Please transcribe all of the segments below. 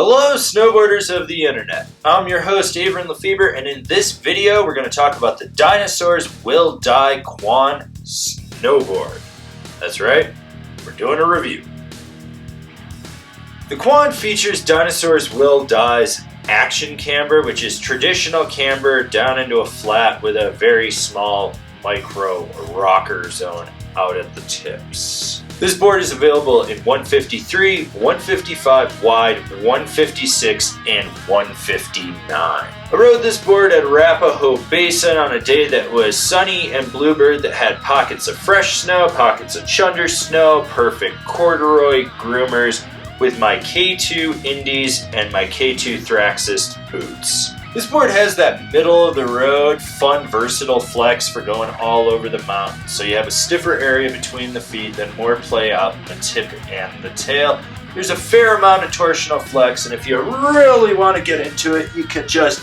Hello snowboarders of the internet, I'm your host Avran LeFeber, and in this video we're going to talk about the Dinosaurs Will Die Kwon Snowboard. That's right, we're doing a review. The Kwon features Dinosaurs Will Die's action camber, which is traditional camber down into a flat with a very small micro rocker zone out at the tips. This board is available in 153, 155 wide, 156, and 159. I rode this board at Arapahoe Basin on a day that was sunny and bluebird that had pockets of fresh snow, pockets of chunder snow, perfect corduroy groomers with my K2 Indies and my K2 Thraxis boots. This board has that middle of the road, fun, versatile flex for going all over the mountain. So you have a stiffer area between the feet, then more play out in the tip and the tail. There's a fair amount of torsional flex, and if you really want to get into it, you can just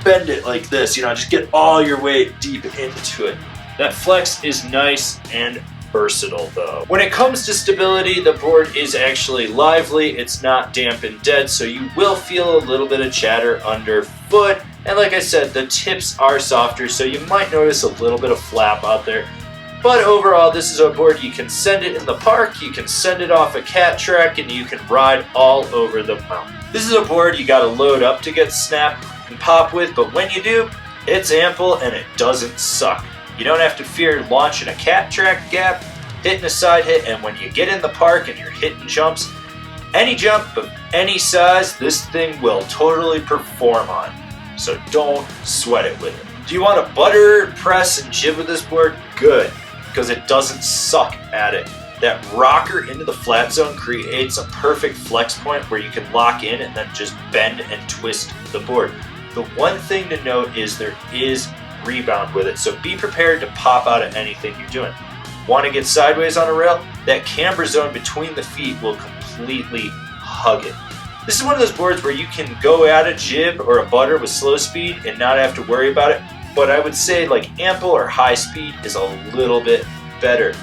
bend it like this, just get all your weight deep into it. That flex is nice and versatile though. When it comes to stability, the board is actually lively. It's not damp and dead, so you will feel a little bit of chatter underfoot. And like I said, the tips are softer, so you might notice a little bit of flap out there. But overall, this is a board you can send it in the park, you can send it off a cat track, and you can ride all over the mountain. This is a board you gotta load up to get snap and pop with, but when you do, it's ample and it doesn't suck. You don't have to fear launching a cat track gap, hitting a side hit, and when you get in the park and you're hitting jumps, any jump of any size, this thing will totally perform on. So don't sweat it with it. Do you want to butter, press, and jib with this board? Good, because it doesn't suck at it. That rocker into the flat zone creates a perfect flex point where you can lock in and then just bend and twist the board. The one thing to note is there is rebound with it, so be prepared to pop out at anything you're doing. Want to get sideways on a rail? That camber zone between the feet will completely hug it. This is one of those boards where you can go at a jib or a butter with slow speed and not have to worry about it, but I would say like ample or high speed is a little bit better.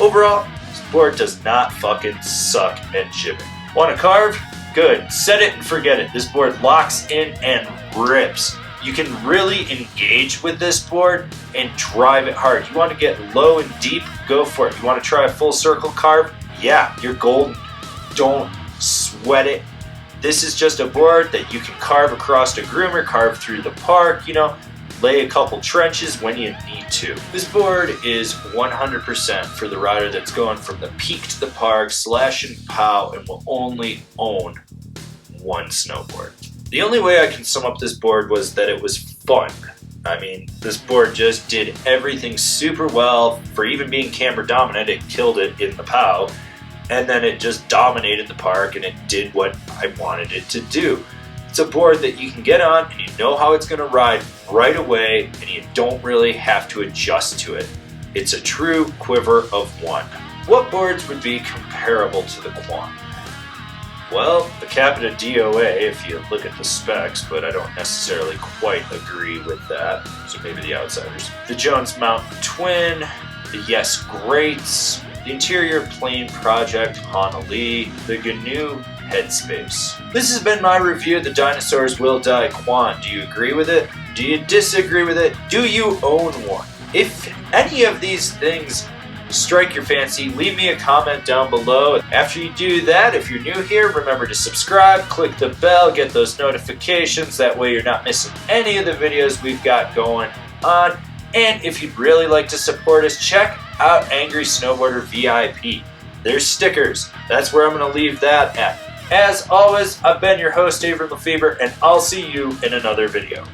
Overall, this board does not fucking suck at jibbing. Want to carve? Good. Set it and forget it. This board locks in and rips. You can really engage with this board and drive it hard. You want to get low and deep? Go for it. You want to try a full circle carve? Yeah, you're golden. Don't sweat it. This is just a board that you can carve across a groomer, carve through the park, lay a couple trenches when you need to. This board is 100% for the rider that's going from the peak to the park, slash and pow, and will only own one snowboard. The only way I can sum up this board was that it was fun. I mean, this board just did everything super well. For even being camber dominant, it killed it in the POW. And then it just dominated the park and it did what I wanted it to do. It's a board that you can get on and you know how it's gonna ride right away and you don't really have to adjust to it. It's a true quiver of one. What boards would be comparable to the Kwon? Well, the Capita DOA, if you look at the specs, but I don't necessarily quite agree with that, so maybe the outsiders. The Jones Mountain Twin, the Yes Greats, the Interior Plane Project Honolulu, the GNU Headspace. This has been my review of the Dinosaurs Will Die Kwon. Do you agree with it? Do you disagree with it? Do you own one? If any of these things strike your fancy, leave me a comment down below. After you do that, if you're new here, remember to subscribe, click the bell, get those notifications. That way you're not missing any of the videos we've got going on. And if you'd really like to support us, check out Angry Snowboarder VIP. There's stickers. That's where I'm going to leave that at. As always, I've been your host, Avran LeFeber, and I'll see you in another video.